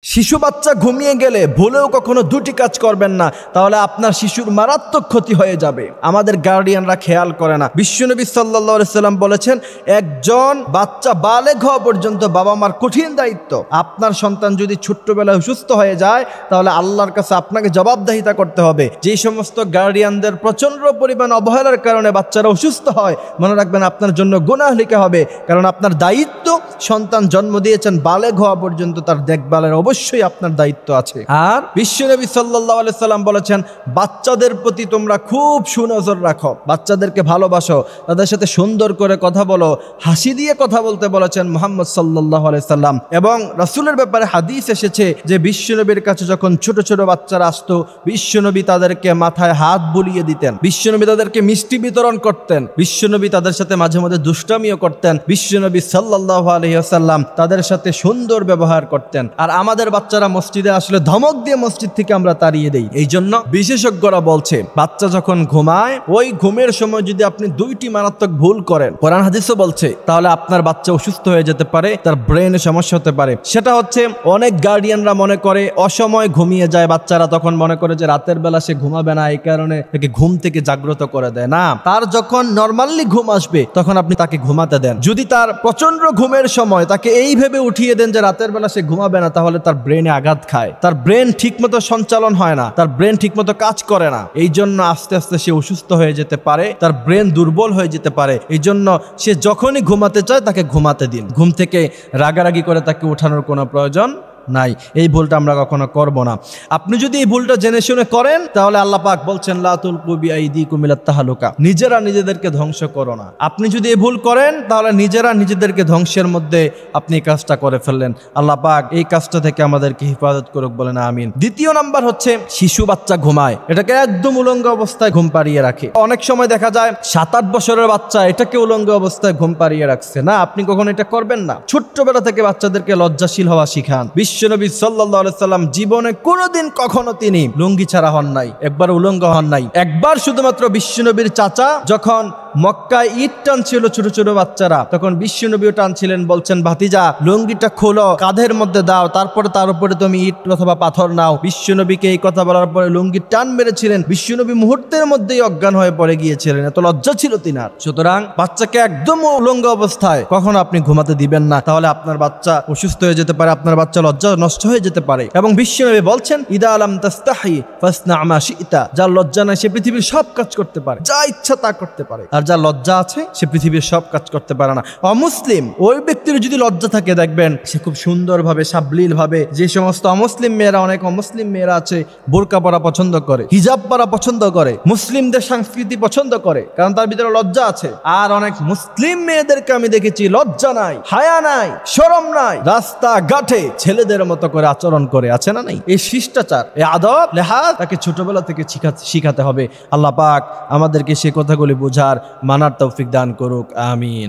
শিশু বাচ্চা ঘুমিয়ে গেলে ভুলেও কখনো দুটি কাজ করবেন না, তাহলে আপনার শিশুর মারাত্মক ক্ষতি হয়ে যাবে। আমাদের গার্ডিয়ানরা খেয়াল করে না। বিশ্বনবী সাল্লাল্লাহু আলাইহি সাল্লাম বলেছেন, একজন বাচ্চা বালেগ হওয়া পর্যন্ত বাবা মার কঠিন দায়িত্ব। আপনার সন্তান যদি ছোট্টবেলায় অসুস্থ হয়ে যায়, তাহলে আল্লাহর কাছে আপনাকে জবাবদিহিতা করতে হবে। যেই সমস্ত গার্ডিয়ানদের প্রচন্ড পরিমাণ অবহেলার কারণে বাচ্চারা অসুস্থ হয়, মনে রাখবেন আপনার জন্য গুনাহ লিখা হবে। কারণ আপনার দায়িত্ব, সন্তান জন্ম দিয়েছেন, বালেগ হওয়া পর্যন্ত তার দেখভালের অবশ্যই আপনার দায়িত্ব আছে। আর বিশ্বনবী সাল্লাল্লাহু আলাইহি সাল্লাম বলেছেন, বাচ্চাদের প্রতি তোমরা খুব সুনজর রাখো, বাচ্চাদেরকে ভালোবাসো, তাদের সাথে সুন্দর করে কথা বলো, হাসি দিয়ে কথা বলতে বলেছেন মুহাম্মদ সাল্লাল্লাহু আলাইহি সাল্লাম। এবং রাসূলের ব্যাপারে হাদিস এসেছে যে বিশ্বনবীর কাছে যখন ছোট ছোট বাচ্চারা আসতো, বিশ্বনবী তাদেরকে মাথায় হাত বুলিয়ে দিতেন, বিশ্বনবী তাদেরকে মিষ্টি বিতরণ করতেন, বিশ্বনবী তাদের সাথে মাঝে মাঝে দুষ্টামিও করতেন, বিশ্বনবী সাল্লাল্লাহু আলাইহি ওয়াসাল্লাম তাদের সাথে সুন্দর ব্যবহার করতেন। আর আমাদের বাচ্চারা মসজিদে আসলে ধমক দিয়ে মসজিদ থেকে আমরা তাড়িয়ে দেই। এই জন্য বিশেষজ্ঞরা বলছে, বাচ্চা যখন ঘুমায়, ওই ঘুমের সময় যদি আপনি দুইটি মারাত্মক ভুল করেন, কোরআন হাদিসও বলছে, তাহলে আপনার বাচ্চা অসুস্থ হয়ে যেতে পারে, তার ব্রেনে সমস্যা হতে পারে। সেটা হচ্ছে, অনেক গার্ডিয়ানরা মনে করে অসময় ঘুমিয়ে যায় বাচ্চারা, তখন মনে করে যে রাতের বেলা সে ঘুমাবে না, এই কারণে তাকে ঘুম থেকে জাগ্রত করে দেয়। না, তার যখন নর্মালি ঘুম আসবে তখন আপনি তাকে ঘুমাতে দেন। যদি তার প্রচন্ড ঘুমের সময় তাকে এই ভেবে উঠিয়ে দেন যে রাতের বেলা সে ঘুমাবে না, তাহলে তার ব্রেনে আঘাত খায়, তার ব্রেন ঠিকমতো সঞ্চালন হয় না, তার ব্রেন ঠিকমতো কাজ করে না। এই জন্য আস্তে আস্তে সে অসুস্থ হয়ে যেতে পারে, তার ব্রেন দুর্বল হয়ে যেতে পারে। এই জন্য সে যখনই ঘুমাতে চায় তাকে ঘুমাতে দিন। ঘুম থেকে রাগারাগি করে তাকে ওঠানোর কোনো প্রয়োজন নাই। এই ভুলটা আমরা কখনো করব না। আপনি যদি এই ভুলটা জেনে শুনে করেন, তাহলে আল্লাহ পাক বলছেন, লা তুলকু বিআইদিকুম ইলাত তাহলুকা, নিজেরা নিজেদেরকে ধ্বংস করো না। আপনি যদি এই ভুল করেন, তাহলে নিজেরা নিজেদেরকে ধ্বংসের মধ্যে আপনি এই কাজটা করে ফেললেন। আল্লাহ পাক এই কাজটা থেকে আমাদেরকে হেফাজত করুক, বলেন আমিন। দ্বিতীয় নাম্বার হচ্ছে, শিশু বাচ্চা ঘুমায়, এটাকে একদম উলঙ্গ অবস্থায় ঘুম পাড়িয়ে রাখে। অনেক সময় দেখা যায় 7-8 বছরের বাচ্চা এটাকে উলঙ্গ অবস্থায় ঘুম পাড়িয়ে রাখছে। না, আপনি কখনো এটা করবেন না। ছোট্টবেলা থেকে বাচ্চাদেরকে লজ্জাশীল হওয়া শিখান। বিশ্বনবী সাল্লাল্লাহু আলাইহি সাল্লাম জীবনে কোনোদিন কখনো তিনি লুঙ্গি ছাড়া হন নাই, একবার উলঙ্গ হন নাই। একবার শুধুমাত্র বিশ্বনবীর চাচা যখন মক্কায় ঈদ টানছিল ছোট ছোট বাচ্চারা, তখন বিশ্বনবীও টানছিলেন, বলছেন, ভাতিজা লুঙ্গিটা খোলো, কাঁধের মধ্যে দাও, তারপরে তার উপরে তুমি ইট অথবা পাথর নাও। বিশ্বনবীকে এই কথা বলার পরে লুঙ্গি টান মেরেছিলেন। বিশ্বনবী মুহূর্তের মধ্যেই অজ্ঞান হয়ে পড়ে গিয়েছিলেন, এত লজ্জা ছিল তিনার। সুতরাং বাচ্চাকে একদম উলঙ্গ অবস্থায় কখনো আপনি ঘুমাতে দিবেন না, তাহলে আপনার বাচ্চা অসুস্থ হয়ে যেতে পারে, আপনার বাচ্চা লজ্জা নষ্ট হয়ে যেতে পারে। এবং বিশ্বনবী বলছেন, ইদা লাম তাস্তাহি ফাসনা মা শিতা, যার লজ্জা নাই সে পৃথিবীর সব কাজ করতে পারে, যা ইচ্ছা তা করতে পারে। আর যার লজ্জা আছে সে পৃথিবীর সব কাজ করতে পারে না। অমুসলিম ওই ব্যক্তির যদি লজ্জা থাকে, দেখবেন সে খুব সুন্দরভাবে, সাবলীল ভাবে, যে সমস্ত অমুসলিম মেয়েরা, অনেক অমুসলিম মেয়েরা আছে বোরকা পরা পছন্দ করে, হিজাব পরা পছন্দ করে, মুসলিমদের সংস্কৃতি পছন্দ করে, কারণ তার ভিতরে লজ্জা আছে। আর অনেক মুসলিম মেয়েদেরকে আমি দেখেছি লজ্জা নাই, হায়া নাই, শরম নাই, রাস্তা ঘাটে ছেলেদের মতো করে আচরণ করে, আছে না নাই? এই শিষ্টাচার, এই আদব লেহাজ তাকে ছোটবেলা থেকে শিখাতে হবে। আল্লাহ পাক আমাদেরকে সে কথাগুলি বোঝার, মানার তৌফিক দান করুক, আমিন।